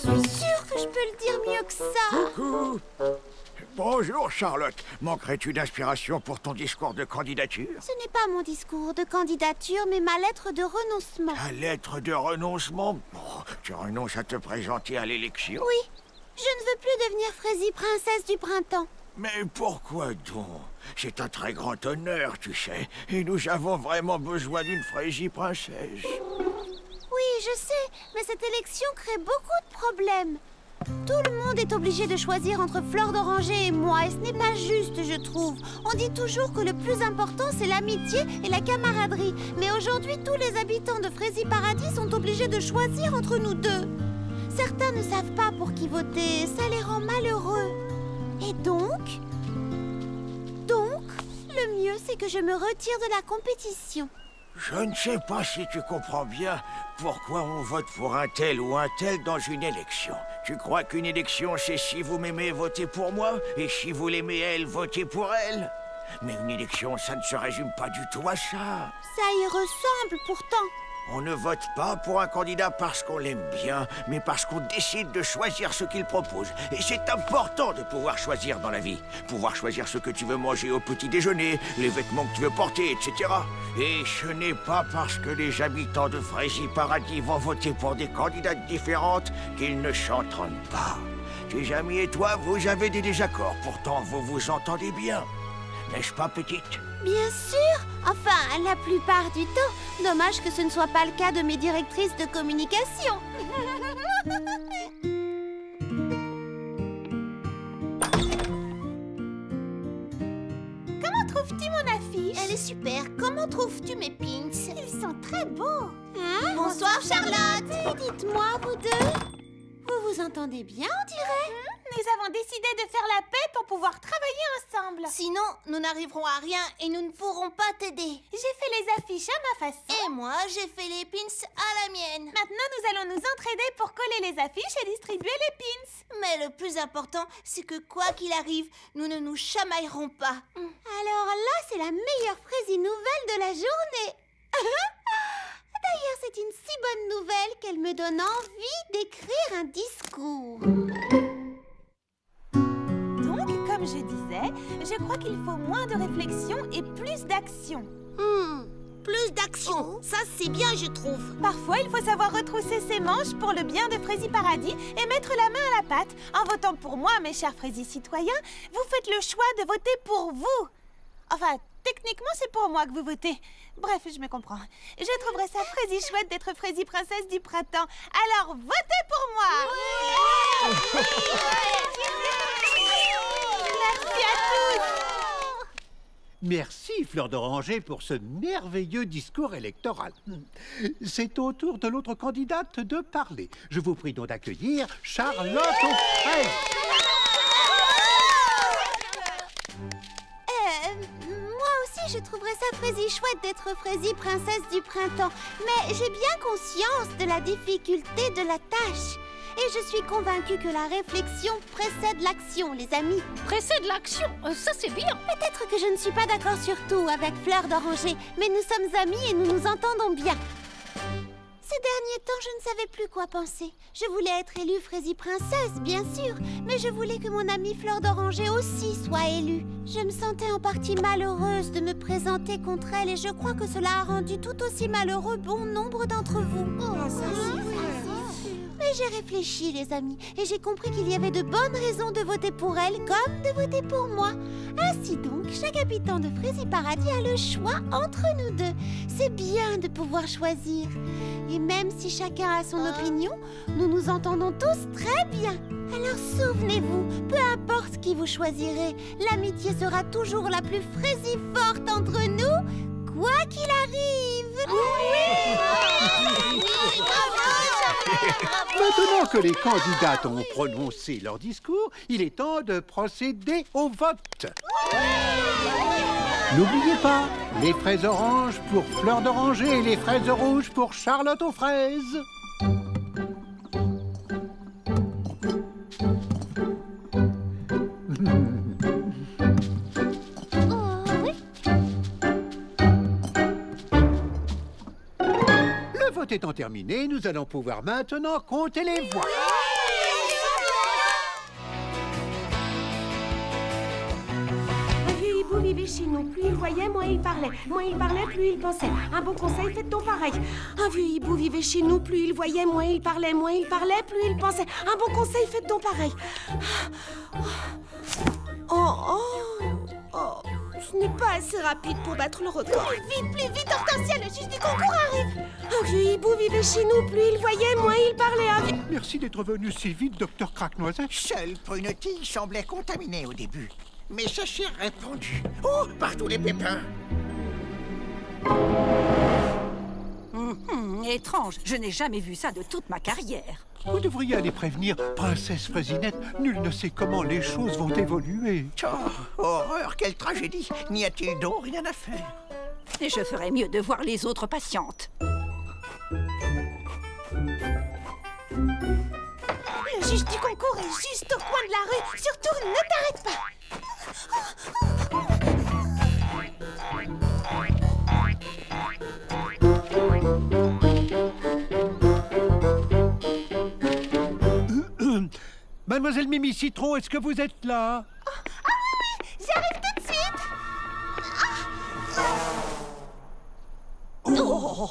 suis sûre que je peux le dire mieux que ça. Coucou. Bonjour Charlotte. Manquerais-tu d'inspiration pour ton discours de candidature? Ce n'est pas mon discours de candidature, mais ma lettre de renoncement. Ta lettre de renoncement? Oh, tu renonces à te présenter à l'élection? Oui, je ne veux plus devenir Frésie princesse du printemps. Mais pourquoi donc? C'est un très grand honneur, tu sais. Et nous avons vraiment besoin d'une Frésie princesse. Oui, je sais, mais cette élection crée beaucoup de problèmes. Tout le monde est obligé de choisir entre Fleur d'Oranger et moi, et ce n'est pas juste, je trouve. On dit toujours que le plus important, c'est l'amitié et la camaraderie. Mais aujourd'hui, tous les habitants de Frésie Paradis sont obligés de choisir entre nous deux. Certains ne savent pas pour qui voter, ça les rend malheureux. Et donc, le mieux, c'est que je me retire de la compétition. Je ne sais pas si tu comprends bien pourquoi on vote pour un tel ou un tel dans une élection. Tu crois qu'une élection, c'est si vous m'aimez, votez pour moi, et si vous l'aimez elle, votez pour elle? Mais une élection, ça ne se résume pas du tout à ça. Ça y ressemble pourtant. On ne vote pas pour un candidat parce qu'on l'aime bien, mais parce qu'on décide de choisir ce qu'il propose. Et c'est important de pouvoir choisir dans la vie. Pouvoir choisir ce que tu veux manger au petit déjeuner, les vêtements que tu veux porter, etc. Et ce n'est pas parce que les habitants de Frésie Paradis vont voter pour des candidates différentes qu'ils ne s'entendent pas. Tes amis et toi, vous avez des désaccords, pourtant vous vous entendez bien. N'est-ce pas, petite? Bien sûr. Enfin, la plupart du temps. Dommage que ce ne soit pas le cas de mes directrices de communication. Comment trouves-tu mon affiche? Elle est super. Comment trouves-tu mes pins? Ils sont très beaux. Hein? Bonsoir, Charlotte. Et dites-moi, vous deux, vous vous entendez bien, on dirait? Nous avons décidé de faire la paix pour pouvoir travailler ensemble. Sinon, nous n'arriverons à rien et nous ne pourrons pas t'aider. J'ai fait les affiches à ma façon. Et moi, j'ai fait les pins à la mienne. Maintenant, nous allons nous entraider pour coller les affiches et distribuer les pins. Mais le plus important, c'est que quoi qu'il arrive, nous ne nous chamaillerons pas. Alors là, c'est la meilleure Frésie nouvelle de la journée. D'ailleurs, c'est une si bonne nouvelle qu'elle me donne envie d'écrire un discours. Donc, comme je disais, je crois qu'il faut moins de réflexion et plus d'action. Plus d'action, ça c'est bien, je trouve. Parfois, il faut savoir retrousser ses manches pour le bien de Frésie Paradis et mettre la main à la pâte. En votant pour moi, mes chers Frésie citoyens, vous faites le choix de voter pour vous. Enfin, techniquement, c'est pour moi que vous votez. Bref, je me comprends. Je trouverais ça Frésie chouette d'être Frésie princesse du printemps. Alors, votez pour moi! Merci à tous! Merci, Fleur d'Oranger, pour ce merveilleux discours électoral. C'est au tour de l'autre candidate de parler. Je vous prie donc d'accueillir Charlotte aux fraises. Moi aussi, je trouverais ça Frésie chouette d'être Frésie princesse du printemps. Mais j'ai bien conscience de la difficulté de la tâche. Et je suis convaincue que la réflexion précède l'action, les amis. Précède l'action, ça c'est bien. Peut-être que je ne suis pas d'accord sur tout avec Fleur d'Oranger, mais nous sommes amis et nous nous entendons bien. Ces derniers temps, je ne savais plus quoi penser. Je voulais être élue Frésie princesse, bien sûr, mais je voulais que mon amie Fleur d'Oranger aussi soit élue. Je me sentais en partie malheureuse de me présenter contre elle et je crois que cela a rendu tout aussi malheureux bon nombre d'entre vous. Mais j'ai réfléchi, les amis, et j'ai compris qu'il y avait de bonnes raisons de voter pour elle comme de voter pour moi. Ainsi donc, chaque habitant de Frésie Paradis a le choix entre nous deux. C'est bien de pouvoir choisir. Et même si chacun a son opinion, nous nous entendons tous très bien. Alors souvenez-vous, peu importe qui vous choisirez, l'amitié sera toujours la plus frésivore entre nous, quoi qu'il arrive. Maintenant que les candidates ont prononcé leur discours, il est temps de procéder au vote. N'oubliez pas, les fraises oranges pour Fleur d'Oranger et les fraises rouges pour Charlotte aux fraises. Le vote étant terminé, nous allons pouvoir maintenant compter les voix. vivait chez nous. Plus il voyait, moins il parlait. Moins il parlait, plus il pensait. Un bon conseil, faites donc pareil. Un vieux hibou vivait chez nous. Plus il voyait, moins il parlait. Moins il parlait, plus il pensait. Un bon conseil, faites donc pareil. Ce n'est pas assez rapide pour battre le record. Plus vite, Hortensia, le juge du concours arrive. Un vieux hibou vivait chez nous. Plus il voyait, moins il parlait. Merci d'être venu si vite, docteur Craque-Noisette. Seule Prunetille semblait contaminée au début. Mais ça s'est répandu. Oh, partout les pépins. Étrange, je n'ai jamais vu ça de toute ma carrière. Vous devriez aller prévenir Princesse Fraisinette. Nul ne sait comment les choses vont évoluer. Oh, horreur, quelle tragédie. N'y a-t-il donc rien à faire? Et je ferais mieux de voir les autres patientes. Le juge du concours est juste au coin de la rue. Surtout, ne t'arrête pas. Mademoiselle Mimi Citron, est-ce que vous êtes là? Oui, j'arrive tout de suite. Oh non,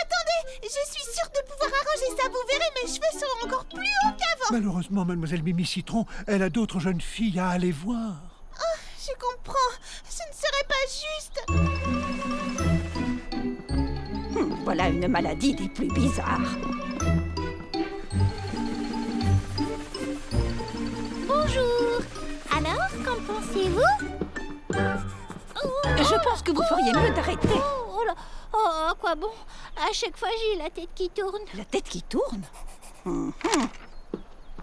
attendez, je suis sûre de pouvoir arranger ça. Vous verrez, mes cheveux sont encore plus hauts qu'avant. Malheureusement, Mademoiselle Mimi Citron, elle a d'autres jeunes filles à aller voir. Oh, je comprends. Ce ne serait pas juste. Voilà une maladie des plus bizarres. Bonjour. Alors, qu'en pensez-vous? Je pense que vous feriez mieux d'arrêter. Oh là, oh, à quoi bon? À chaque fois, j'ai la tête qui tourne. La tête qui tourne?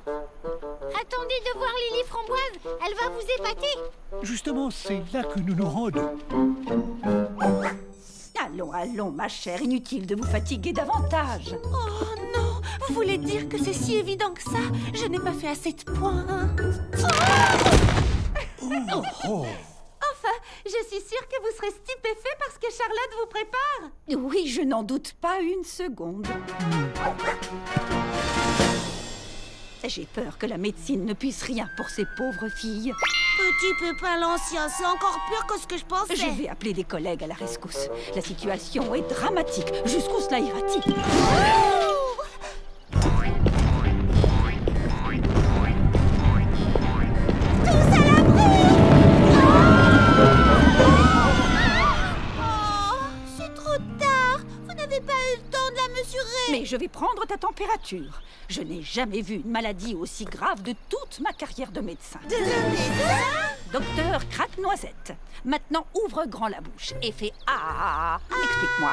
Attendez de voir Lily Framboise. Elle va vous épater. Justement, c'est là que nous nous rendons. Allons, allons, ma chère, inutile de vous fatiguer davantage. Oh non, vous voulez dire que c'est si évident que ça? Je n'ai pas fait assez de points. Enfin, je suis sûre que vous serez stupéfait parce que Charlotte vous prépare. Oui, je n'en doute pas une seconde. J'ai peur que la médecine ne puisse rien pour ces pauvres filles. Petit Pépin l'ancien, c'est encore pire que ce que je pensais. Je vais appeler des collègues à la rescousse. La situation est dramatique. Jusqu'où cela ira-t-il? Mais je vais prendre ta température. Je n'ai jamais vu une maladie aussi grave de toute ma carrière de médecin. Docteur Craque-Noisette, maintenant ouvre grand la bouche et fais ah. Explique-moi,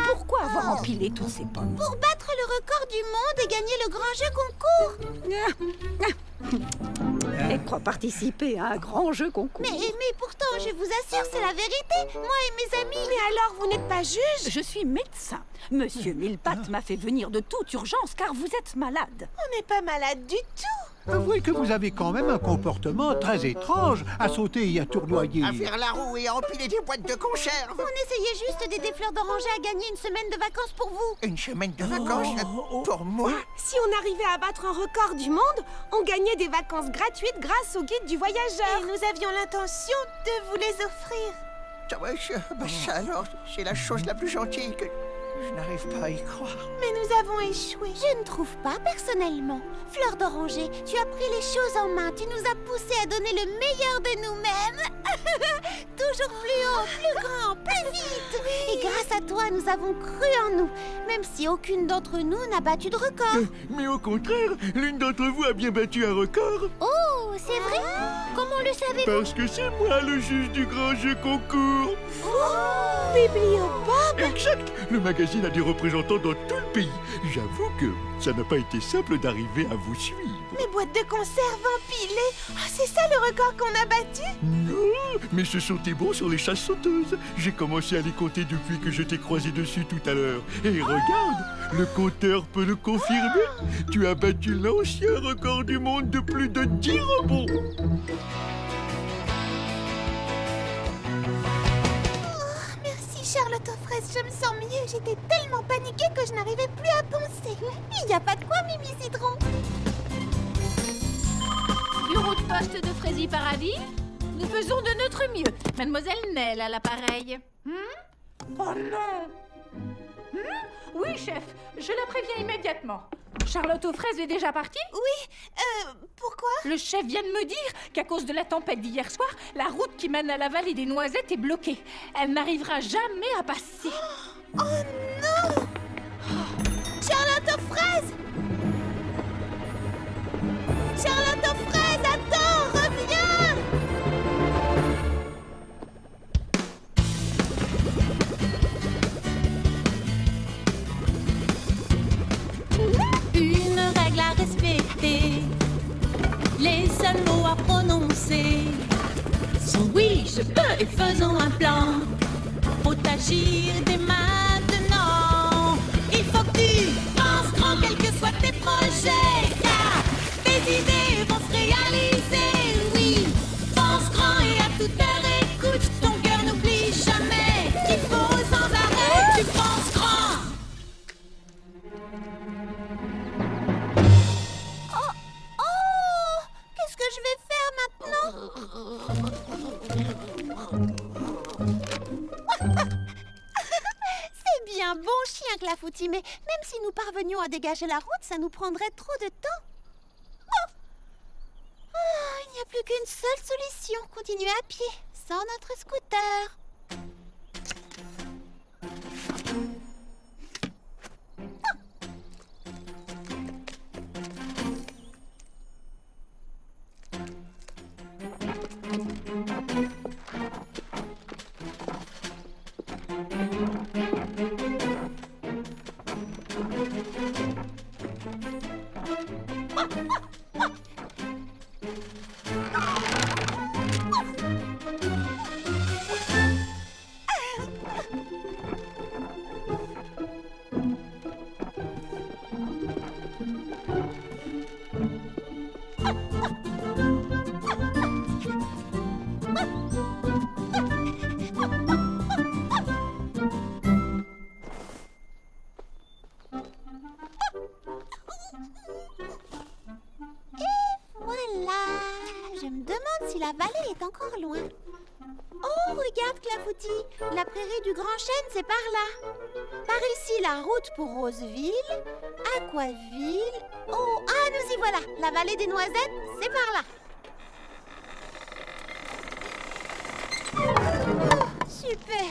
pourquoi avoir empilé toutes ces pommes? Pour battre le record du monde et gagner le grand jeu concours. Elle croit participer à un grand jeu concours. Mais pourtant, je vous assure, c'est la vérité. Moi et mes amis. Mais alors, vous n'êtes pas juge? Je suis médecin. Monsieur Millepattes m'a fait venir de toute urgence car vous êtes malade. On n'est pas malade du tout. Avouez que vous avez quand même un comportement très étrange à sauter et à tournoyer. À faire la roue et à empiler des boîtes de conserve. On essayait juste d'aider Fleur d'Oranger à gagner une semaine de vacances pour vous. Une semaine de vacances pour moi? Si on arrivait à battre un record du monde, on gagnait des vacances gratuites grâce au guide du voyageur. Et nous avions l'intention de vous les offrir. Ça alors, c'est la chose la plus gentille que... Je n'arrive pas à y croire. Mais nous avons échoué. Je ne trouve pas, personnellement. Fleur d'Oranger, tu as pris les choses en main. Tu nous as poussés à donner le meilleur de nous-mêmes. Toujours plus haut, plus grand, plus vite. Et grâce à toi, nous avons cru en nous. Même si aucune d'entre nous n'a battu de record. Mais au contraire, l'une d'entre vous a bien battu un record. Oh, c'est vrai? Comment le savez-vous? Parce que c'est moi le juge du grand jeu concours. Bibliobob! Exact. Le magazine a des représentants dans tout le pays. J'avoue que ça n'a pas été simple d'arriver à vous suivre. Mes boîtes de conserve empilées. Ah, c'est ça le record qu'on a battu? Non, mais ce sont tes bons sur les chasses sauteuses. J'ai commencé à les compter depuis que je t'ai croisé dessus tout à l'heure. Et regarde, le compteur peut le confirmer. Tu as battu l'ancien record du monde de plus de 10 rebonds. Charlotte aux fraises, je me sens mieux. J'étais tellement paniquée que je n'arrivais plus à penser. Il n'y a pas de quoi, Mimi Citron. Bureau de poste de Frézy Paradis. Nous Nous faisons de notre mieux. Mademoiselle Nell à l'appareil. Oh non! Oui, chef, je la préviens immédiatement. Charlotte aux fraises est déjà partie? Oui, pourquoi? Le chef vient de me dire qu'à cause de la tempête d'hier soir, la route qui mène à la vallée des Noisettes est bloquée. Elle n'arrivera jamais à passer. Oh non! Charlotte aux fraises! Charlotte aux fraises, attends, reviens! Une règle à respecter, les seuls mots à prononcer sont oui, je peux et faisons un plan. Faut agir dès maintenant. Il faut que tu penses grand, quels que soient tes projets, car tes idées vont se réaliser. Oui, pense grand et à toute heure écoute ton cœur, n'oublie jamais qu'il faut sans arrêt tu penses grand. Qu'est-ce que je vais faire maintenant? C'est bien bon chien, Clafoutis, mais même si nous parvenions à dégager la route, ça nous prendrait trop de temps. Il n'y a plus qu'une seule solution, continuer à pied, sans notre scooter. La vallée est encore loin. Oh, regarde, Clafoutis. La prairie du Grand Chêne, c'est par là. Par ici, la route pour Roseville, Aquaville. Oh, nous y voilà. La vallée des Noisettes, c'est par là. Oh, super.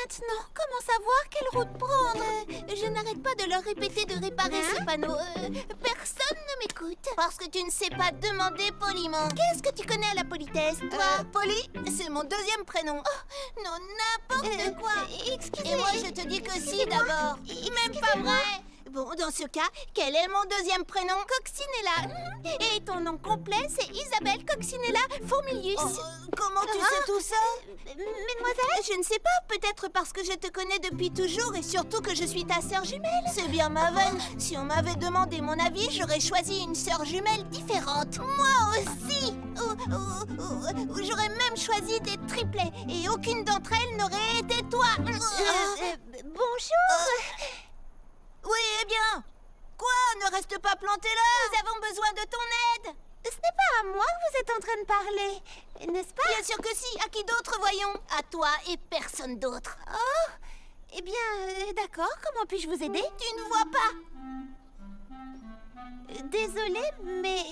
Maintenant, comment savoir quelle route prendre? Je n'arrête pas de leur répéter de réparer ces panneaux. Personne ne m'écoute. Parce que tu ne sais pas demander poliment. Qu'est-ce que tu connais à la politesse, toi? Polly, c'est mon deuxième prénom. Oh, non, n'importe quoi. Excusez. Et moi, je te dis que si, d'abord. Même pas vrai. Bon, dans ce cas, quel est mon deuxième prénom? Coccinella. Et ton nom complet, c'est Isabelle Coccinella Fourmilius. Comment tu sais tout ça? Mesdemoiselles, je ne sais pas. Peut-être parce que je te connais depuis toujours et surtout que je suis ta sœur jumelle. C'est bien ma veine. Si on m'avait demandé mon avis, j'aurais choisi une sœur jumelle différente. Moi aussi. J'aurais même choisi des triplets et aucune d'entre elles n'aurait été toi. Bonjour. Oui, eh bien. Quoi? Ne reste pas planté là. Nous avons besoin de ton aide. Ce n'est pas à moi que vous êtes en train de parler, n'est-ce pas? Bien sûr que si. À qui d'autre, voyons? À toi et personne d'autre. Oh, eh bien, d'accord. Comment puis-je vous aider? Tu ne vois pas. Désolée, mais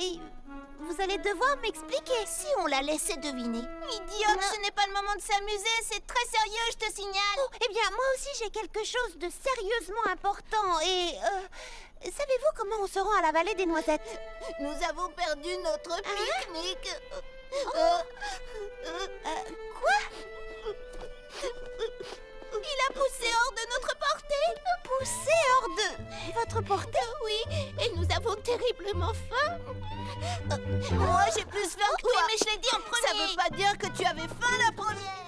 vous allez devoir m'expliquer. Si on la laissait deviner. Idiote, ce n'est pas le moment de s'amuser. C'est très sérieux, je te signale. Oh, eh bien, moi aussi, j'ai quelque chose de sérieusement important. Et, savez-vous comment on se rend à la vallée des Noisettes? Nous avons perdu notre pique-nique. Quoi? Il a poussé hors de notre portée. Poussé hors de votre portée? Oui, et nous avons terriblement faim. Moi, j'ai plus faim que toi. Oui, mais je l'ai dit en premier. Ça veut pas dire que tu avais faim la première.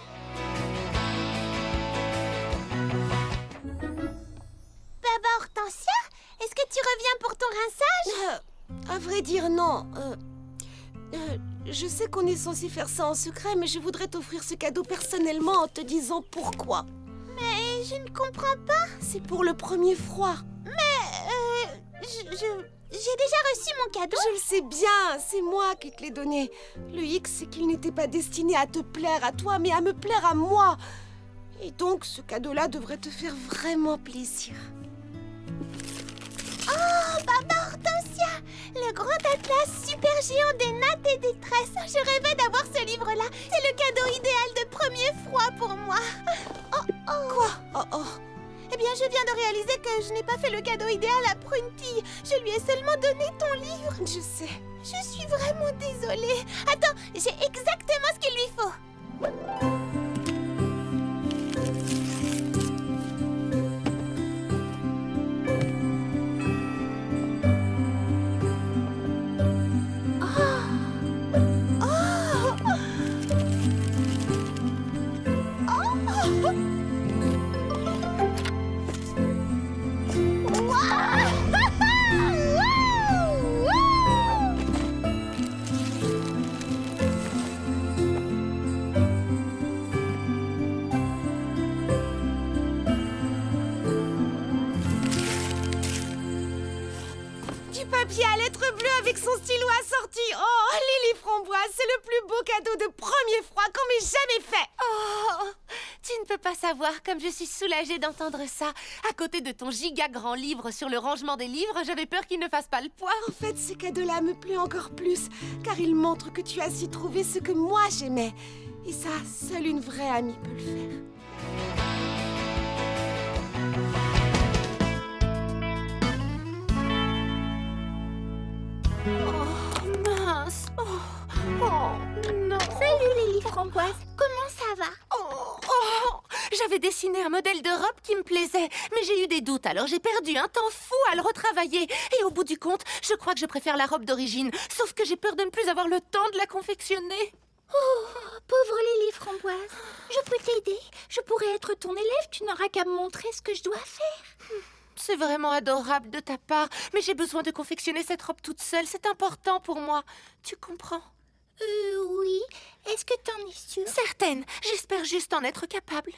Baba Hortensia, est-ce que tu reviens pour ton rinçage? À vrai dire, non. Je sais qu'on est censé faire ça en secret, mais je voudrais t'offrir ce cadeau personnellement en te disant pourquoi. Mais je ne comprends pas. C'est pour le premier froid. Mais, J'ai déjà reçu mon cadeau. Je le sais bien, c'est moi qui te l'ai donné. Le hic, c'est qu'il n'était pas destiné à te plaire à toi, mais à me plaire à moi. Et donc, ce cadeau-là devrait te faire vraiment plaisir. Oh, Maman Hortensia! Le grand atlas super géant des nattes et des tresses. Je rêvais d'avoir ce livre-là. C'est le cadeau idéal de premier froid pour moi. Oh, oh. Quoi? Oh, oh. Eh bien, je viens de réaliser que je n'ai pas fait le cadeau idéal à Prunty. Je lui ai seulement donné ton livre. Je sais. Je suis vraiment désolée. Attends, j'ai exactement ce qu'il lui faut. Papier à lettres bleues avec son stylo assorti. Oh, Lily Framboise, c'est le plus beau cadeau de premier froid qu'on m'ait jamais fait. Oh, tu ne peux pas savoir comme je suis soulagée d'entendre ça. À côté de ton giga grand livre sur le rangement des livres, j'avais peur qu'il ne fasse pas le poids. En fait, ce cadeau-là me plaît encore plus, car il montre que tu as su trouver ce que moi j'aimais. Et ça, seule une vraie amie peut le faire. Mince. Oh non. Salut Lily Framboise, comment ça va? J'avais dessiné un modèle de robe qui me plaisait, mais j'ai eu des doutes, alors j'ai perdu un temps fou à le retravailler. Et au bout du compte, je crois que je préfère la robe d'origine, sauf que j'ai peur de ne plus avoir le temps de la confectionner. Oh, pauvre Lily Framboise, je peux t'aider. Je pourrais être ton élève, tu n'auras qu'à me montrer ce que je dois faire. C'est vraiment adorable de ta part, mais j'ai besoin de confectionner cette robe toute seule. C'est important pour moi. Tu comprends? Oui. Est-ce que t'en es sûre? Certaine. J'espère juste en être capable.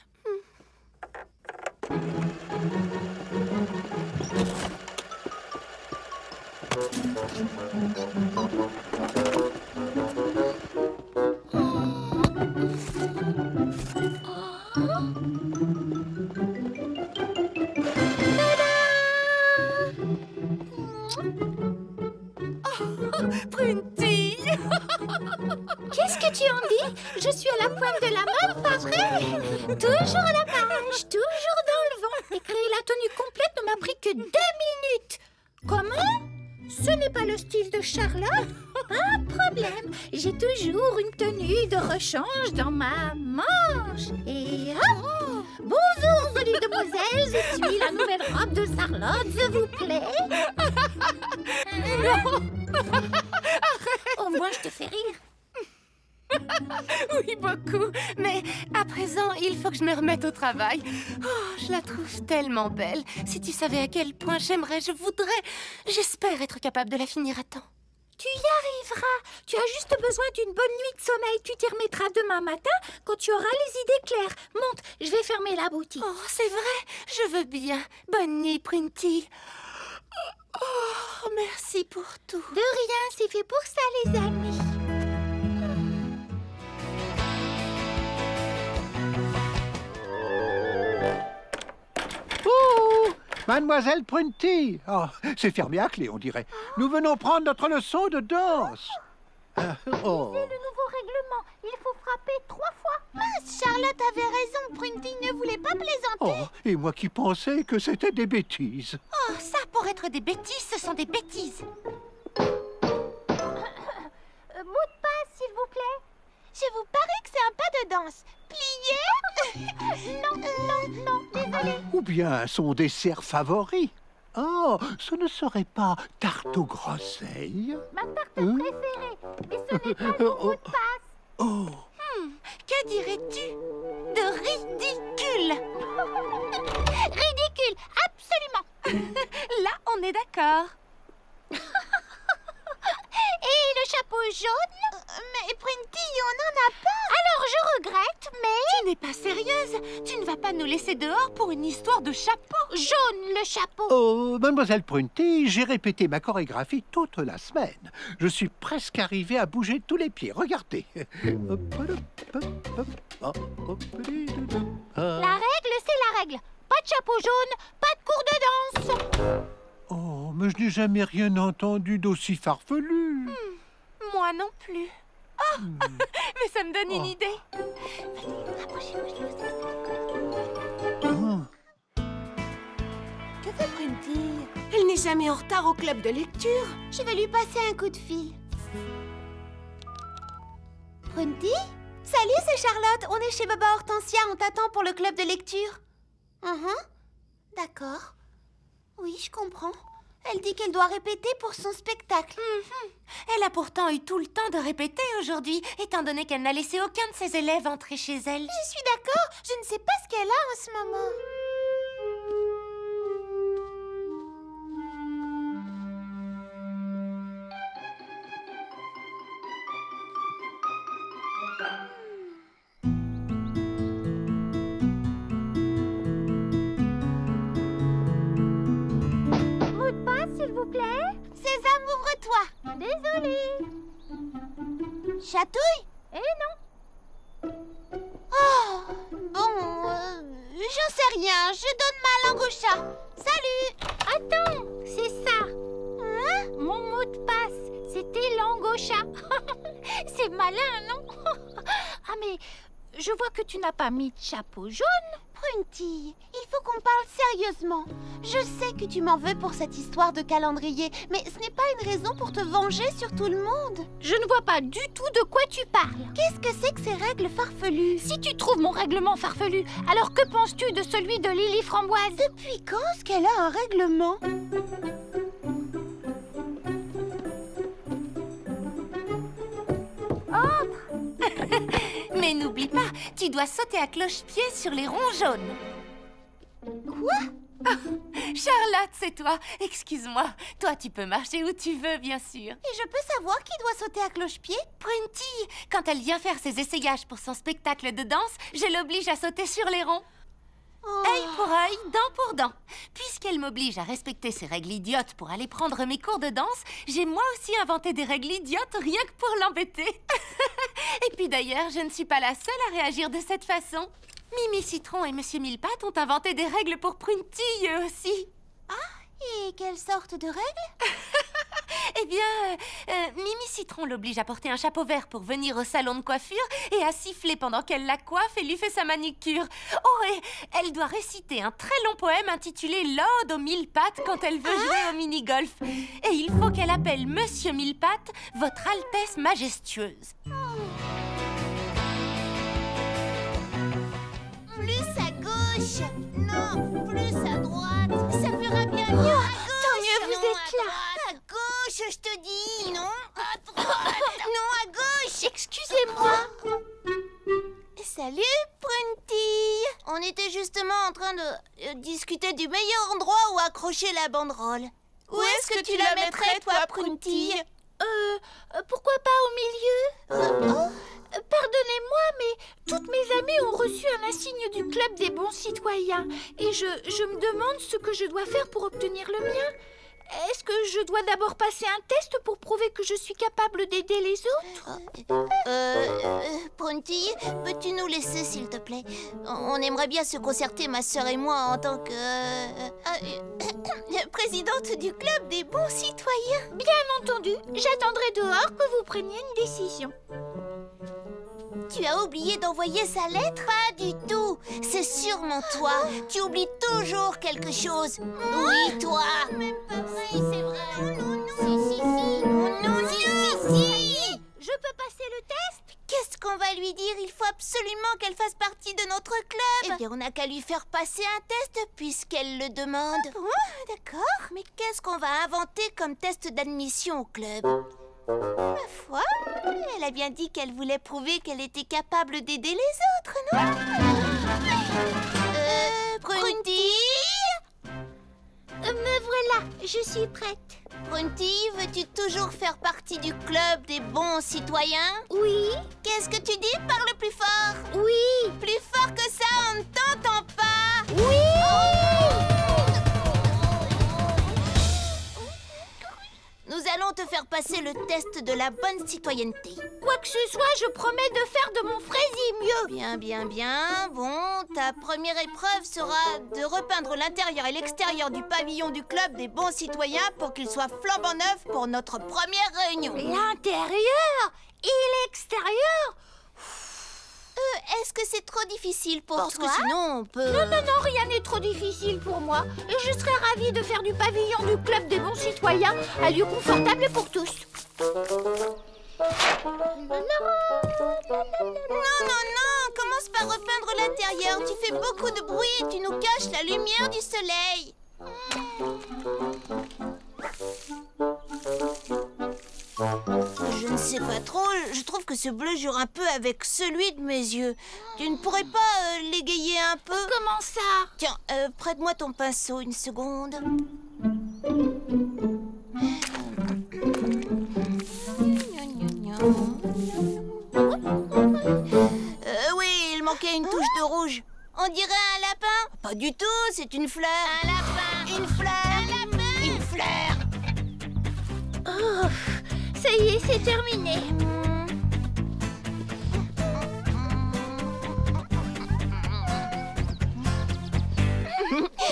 Prunty! Qu'est-ce que tu en dis? Je suis à la pointe de la mode, pas vrai? Toujours à la page, toujours dans le vent. Et créer la tenue complète ne m'a pris que 2 minutes. Comment? Ce n'est pas le style de Charlotte? Pas de problème. J'ai toujours une tenue de rechange dans ma manche. Et hop! Bonjour, jolie demoiselle. Je suis la nouvelle robe de Charlotte, s'il vous plaît. Au moins, je te fais rire. Oui, beaucoup. Mais à présent, il faut que je me remette au travail. Oh, je la trouve tellement belle. Si tu savais à quel point j'aimerais, je voudrais, j'espère être capable de la finir à temps. Tu y arriveras. Tu as juste besoin d'une bonne nuit de sommeil. Tu t'y remettras demain matin quand tu auras les idées claires. Monte, je vais fermer la boutique. Oh, c'est vrai, je veux bien. Bonne nuit, Prunty. Oh, merci pour tout. De rien, c'est fait pour ça, les amis. Oh, Mademoiselle Prunty. Oh, c'est fermé à clé, on dirait. Nous venons prendre notre leçon de danse. C'est le nouveau règlement. Il faut frapper 3 fois. Mince, Charlotte avait raison. Prunty ne voulait pas plaisanter. Oh, et moi qui pensais que c'était des bêtises. Oh, ça, pour être des bêtises, ce sont des bêtises. Mot de passe, s'il vous plaît. Je vous parie que c'est un pas de danse. Plié? Non, désolé. Ou bien son dessert favori. Oh, ce ne serait pas tarte aux groseilles? Ma tarte préférée. Mais ce n'est pas le mot de passe. Oh. Que dirais-tu de ridicule? Ridicule, absolument. Là, on est d'accord. Et le chapeau jaune? Mais Prunty, on n'en a pas. Alors Alors je regrette, mais... Tu n'es pas sérieuse? Tu ne vas pas nous laisser dehors pour une histoire de chapeau? Jaune, le chapeau. Oh, mademoiselle Prunty, j'ai répété ma chorégraphie toute la semaine. Je suis presque arrivé à bouger tous les pieds. Regardez. La règle, c'est la règle. Pas de chapeau jaune, pas de cours de danse. Oh, mais je n'ai jamais rien entendu d'aussi farfelu. Moi non plus. Oh, mais ça me donne une idée. Que fait Prunty? Elle n'est jamais en retard au club de lecture. Je vais lui passer un coup de fil. Prunty? Salut, c'est Charlotte. On est chez Baba Hortensia. On t'attend pour le club de lecture. D'accord. Oui, je comprends. Elle dit qu'elle doit répéter pour son spectacle. Elle a pourtant eu tout le temps de répéter aujourd'hui, étant donné qu'elle n'a laissé aucun de ses élèves entrer chez elle. Je suis d'accord. Je ne sais pas ce qu'elle a en ce moment. Mot de passe, s'il vous plaît. Sésame, ouvre-toi. Désolée. Chatouille? Eh non. Oh, bon, j'en sais rien. Je donne ma langue au chat. Salut. Attends, c'est ça. Hein? Mon mot de passe, c'était langue au chat. C'est malin, non? Ah, mais je vois que tu n'as pas mis de chapeau jaune. Prunty, il faut qu'on parle sérieusement. Je sais que tu m'en veux pour cette histoire de calendrier, mais ce n'est pas une raison pour te venger sur tout le monde. Je ne vois pas du tout de quoi tu parles. Qu'est-ce que c'est que ces règles farfelues? Si tu trouves mon règlement farfelu, alors que penses-tu de celui de Lily Framboise? Depuis quand est-ce qu'elle a un règlement? Mais n'oublie pas, tu dois sauter à cloche-pied sur les ronds jaunes. Quoi? Charlotte, c'est toi. Excuse-moi. Toi, tu peux marcher où tu veux, bien sûr. Et je peux savoir qui doit sauter à cloche-pied? Prunty, quand elle vient faire ses essayages pour son spectacle de danse, je l'oblige à sauter sur les ronds. Oh. Œil pour œil, dent pour dent. Puisqu'elle m'oblige à respecter ces règles idiotes pour aller prendre mes cours de danse, j'ai moi aussi inventé des règles idiotes rien que pour l'embêter. Et puis d'ailleurs, je ne suis pas la seule à réagir de cette façon. Mimi Citron et Monsieur Millepattes ont inventé des règles pour Prunty, eux aussi. Ah, et quelle sorte de règles? Eh bien, Mimi Citron l'oblige à porter un chapeau vert pour venir au salon de coiffure et à siffler pendant qu'elle la coiffe et lui fait sa manicure. Oh, et elle doit réciter un très long poème intitulé « L'Ode aux Mille-Pattes » quand elle veut jouer au mini-golf. Et il faut qu'elle appelle Monsieur Mille-Pattes « Votre Altesse Majestueuse ». Plus à gauche. Non, plus à droite. Ça fera bien mieux à gauche. Tant mieux, vous êtes là. À gauche, je te dis. Non, à droite. Non, à gauche. Excusez-moi. Salut, Prunty. On était justement en train de discuter du meilleur endroit où accrocher la banderole. Où est-ce que tu la mettrais, toi, Prunty? Pourquoi pas au milieu? Pardonnez-moi, mais toutes mes amies ont reçu un insigne du club des bons citoyens. Et je me demande ce que je dois faire pour obtenir le mien. Est-ce que je dois d'abord passer un test pour prouver que je suis capable d'aider les autres? Prunty, peux-tu nous laisser, s'il te plaît? On aimerait bien se concerter, ma sœur et moi, en tant que... présidente du club des bons citoyens. Bien entendu, j'attendrai dehors que vous preniez une décision. Tu as oublié d'envoyer sa lettre? Pas du tout. C'est sûrement toi. Tu oublies toujours quelque chose. Oui, toi. Même pas vrai, c'est vrai. Non, non, si. Non, si. Je peux passer le test? Qu'est-ce qu'on va lui dire? Il faut absolument qu'elle fasse partie de notre club. Eh bien, on n'a qu'à lui faire passer un test puisqu'elle le demande. Ah bon, d'accord. Mais qu'est-ce qu'on va inventer comme test d'admission au club? Ma foi, elle a bien dit qu'elle voulait prouver qu'elle était capable d'aider les autres, non? Prunty? Me voilà, je suis prête. Prunty, veux-tu toujours faire partie du club des bons citoyens? Oui. Qu'est-ce que tu dis? Parle plus fort. Oui. Plus fort que ça, on ne t'entend pas. Oui. Nous allons te faire passer le test de la bonne citoyenneté. Quoi que ce soit, je promets de faire de mon Frézy mieux. Bien, bien, bien. Bon, ta première épreuve sera de repeindre l'intérieur et l'extérieur du pavillon du club des bons citoyens pour qu'il soit flambant neuf pour notre première réunion. L'intérieur et l'extérieur? Est-ce que c'est trop difficile pour Parce toi? que sinon on peut... Non, rien n'est trop difficile pour moi. Et je serais ravie de faire du pavillon du club des bons citoyens un lieu confortable pour tous. Non, commence par repeindre l'intérieur. Tu fais beaucoup de bruit et tu nous caches la lumière du soleil. Je ne sais pas trop, je trouve que ce bleu jure un peu avec celui de mes yeux. Tu ne pourrais pas l'égayer un peu? Comment ça? Tiens, prête-moi ton pinceau une seconde. Oui, il manquait une touche de rouge. On dirait un lapin? Pas du tout, c'est une fleur. Un lapin. Une fleur. Un lapin. Une fleur. Oh, ça y est, c'est terminé.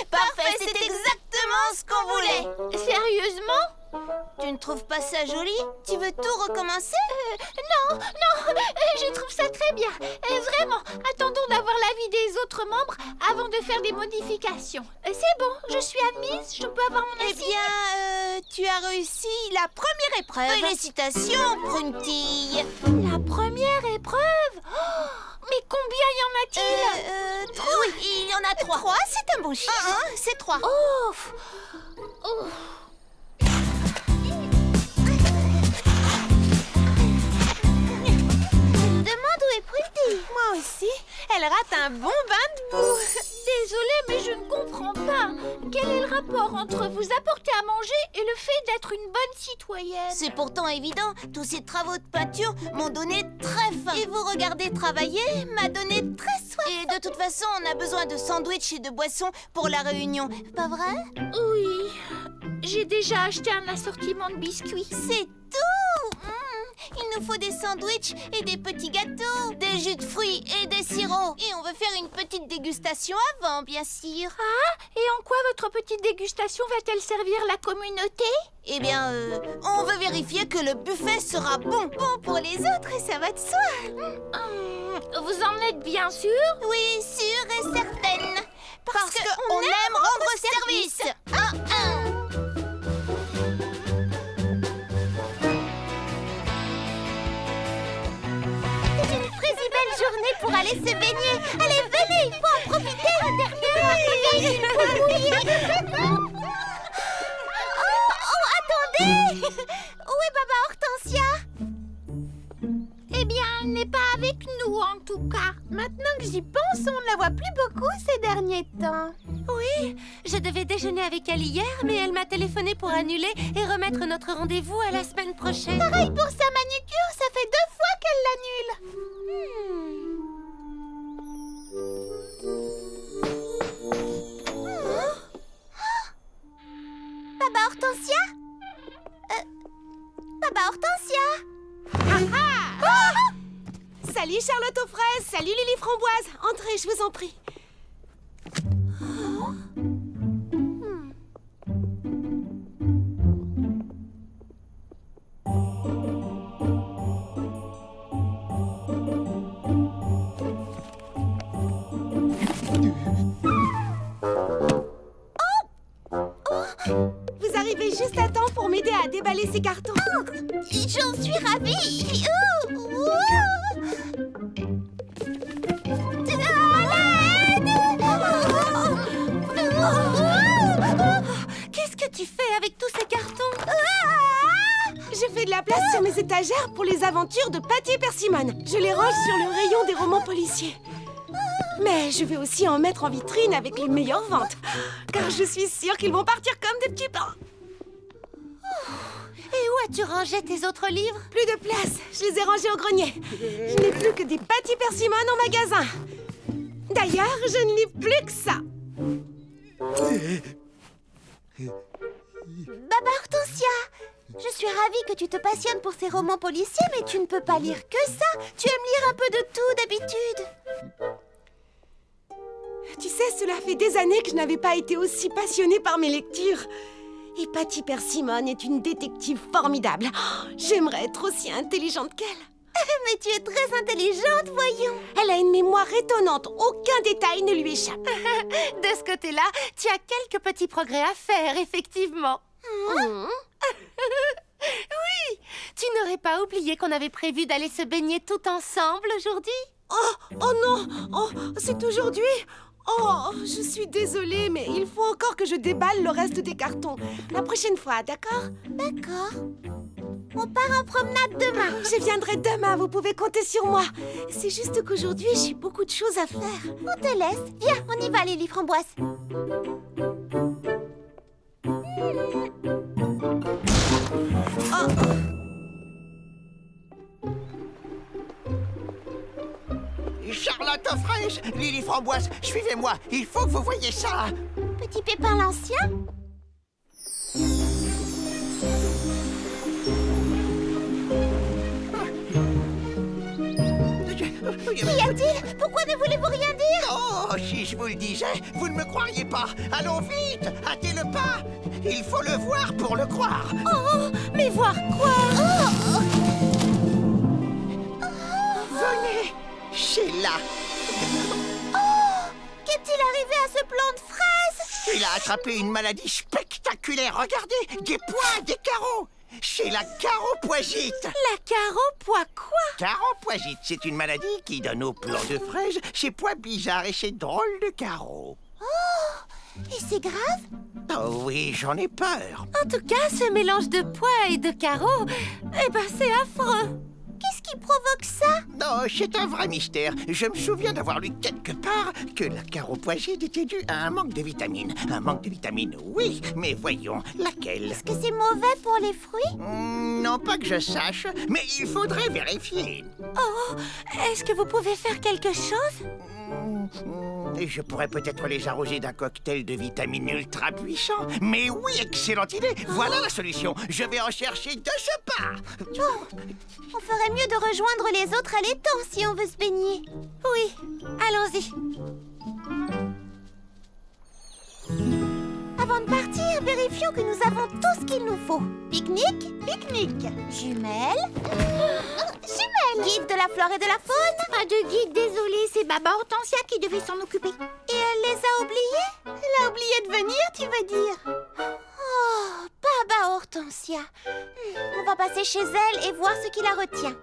Parfait, c'est exactement ce qu'on voulait. Sérieusement? Tu ne trouves pas ça joli? Tu veux tout recommencer? Non, je trouve ça très bien. Vraiment, attendons d'avoir l'avis des autres membres avant de faire des modifications. C'est bon, je suis admise, je peux avoir mon Eh assiette. bien, tu as réussi la première épreuve. Félicitations, Prunty. La première épreuve? Oh, mais combien y en a-t-il? Oui, il y en a 3. 3, c'est un bon chiffre. C'est 3. Oh. Demande où est Prunty. Moi aussi, elle rate un bon bain de boue. Désolée, mais je ne comprends pas. Quel est le rapport entre vous apporter à manger et le fait d'être une bonne citoyenne? C'est pourtant évident. Tous ces travaux de peinture m'ont donné très faim. Et vous regarder travailler m'a donné très soif. Et de toute façon, on a besoin de sandwichs et de boissons pour la réunion. Pas vrai? Oui. J'ai déjà acheté un assortiment de biscuits. C'est tout. Il nous faut des sandwichs et des petits gâteaux, des jus de fruits et des sirops. Et on veut faire une petite dégustation avant, bien sûr. Ah, et en quoi votre petite dégustation va-t-elle servir la communauté? Eh bien, on veut vérifier que le buffet sera bon pour les autres et ça va de soi. Vous en êtes bien sûre? Oui, sûre et certaine. Parce qu'on aime rendre service. C'est une très belle journée pour aller se baigner. Allez, venez, il faut en profiter. La dernière Oh, attendez. Où est Baba Hortensia? Eh bien, elle n'est pas avec nous, en tout cas. Maintenant que j'y pense, on ne la voit plus beaucoup ces derniers temps. Oui, je devais déjeuner avec elle hier, mais elle m'a téléphoné pour annuler et remettre notre rendez-vous à la semaine prochaine. Pareil pour sa manucure, ça fait 2 fois qu'elle l'annule. Baba Hortensia? Baba Hortensia? Salut Charlotte aux fraises, salut Lily Framboise. Entrez, je vous en prie. Vous arrivez juste à temps pour m'aider à déballer ces cartons. J'en suis ravie. Qu'est-ce que tu fais avec tous ces cartons? J'ai fait de la place sur mes étagères pour les aventures de Patty et Persimone. Je les range sur le rayon des romans policiers. Mais je vais aussi en mettre en vitrine avec les meilleures ventes. Car je suis sûre qu'ils vont partir comme des petits pains. Et où as-tu rangé tes autres livres? Plus de place, je les ai rangés au grenier. Je n'ai plus que des Patty Persimmon en magasin. D'ailleurs, je ne lis plus que ça. Baba Hortensia, je suis ravie que tu te passionnes pour ces romans policiers, mais tu ne peux pas lire que ça. Tu aimes lire un peu de tout d'habitude. Tu sais, cela fait des années que je n'avais pas été aussi passionnée par mes lectures. Et Patty Persimmon est une détective formidable. Oh, j'aimerais être aussi intelligente qu'elle. Mais tu es très intelligente, voyons. Elle a une mémoire étonnante. Aucun détail ne lui échappe. De ce côté-là, tu as quelques petits progrès à faire, effectivement. Oui, tu n'aurais pas oublié qu'on avait prévu d'aller se baigner tout ensemble aujourd'hui? Oh non. Oh, c'est aujourd'hui. Oh, je suis désolée, mais il faut encore que je déballe le reste des cartons. La prochaine fois, d'accord? D'accord. On part en promenade demain. Je viendrai demain, vous pouvez compter sur moi. C'est juste qu'aujourd'hui, j'ai beaucoup de choses à faire. On te laisse. Viens, on y va, Lily Framboise. Charlotte aux fraises, Lily Framboise, suivez-moi, il faut que vous voyiez ça. Petit Pépin l'Ancien? Qu'y a-t-il? Pourquoi ne voulez-vous rien dire? Oh, si je vous le disais, vous ne me croiriez pas. Allons vite, hâtez le pas. Il faut le voir pour le croire. Oh, mais voir quoi? Venez, Sheila. Oh, qu'est-il arrivé à ce plant de fraises? Il a attrapé une maladie spectaculaire. Regardez, des pois, des carreaux. C'est la caropoisite. La caropois quoi? Caropoisite, c'est une maladie qui donne aux plants de fraises ces pois bizarres et ces drôles de carreaux. Oh, et c'est grave? Oh oui, j'en ai peur. En tout cas, ce mélange de pois et de carreaux, eh ben c'est affreux. Qu'est-ce qui provoque ça? Non, c'est un vrai mystère. Je me souviens d'avoir lu quelque part que la caropoisite était due à un manque de vitamines. Un manque de vitamines, oui, mais voyons, laquelle? Est-ce que c'est mauvais pour les fruits? Non, pas que je sache, mais il faudrait vérifier. Oh, est-ce que vous pouvez faire quelque chose? Je pourrais peut-être les arroser d'un cocktail de vitamines ultra puissant. Mais oui, excellente idée. Voilà la solution. Je vais en chercher de ce pas. Bon, on ferait mieux de rejoindre les autres à l'étang si on veut se baigner. Oui, allons-y. Avant de partir, vérifions que nous avons tout ce qu'il nous faut. Pique-nique, pique-nique. Jumelles. Jumelles. Guide de la flore et de la faune. Pas de guide, désolée, c'est Baba Hortensia qui devait s'en occuper. Et elle les a oubliés? Elle a oublié de venir, tu veux dire? Oh, Baba Hortensia. On va passer chez elle et voir ce qui la retient.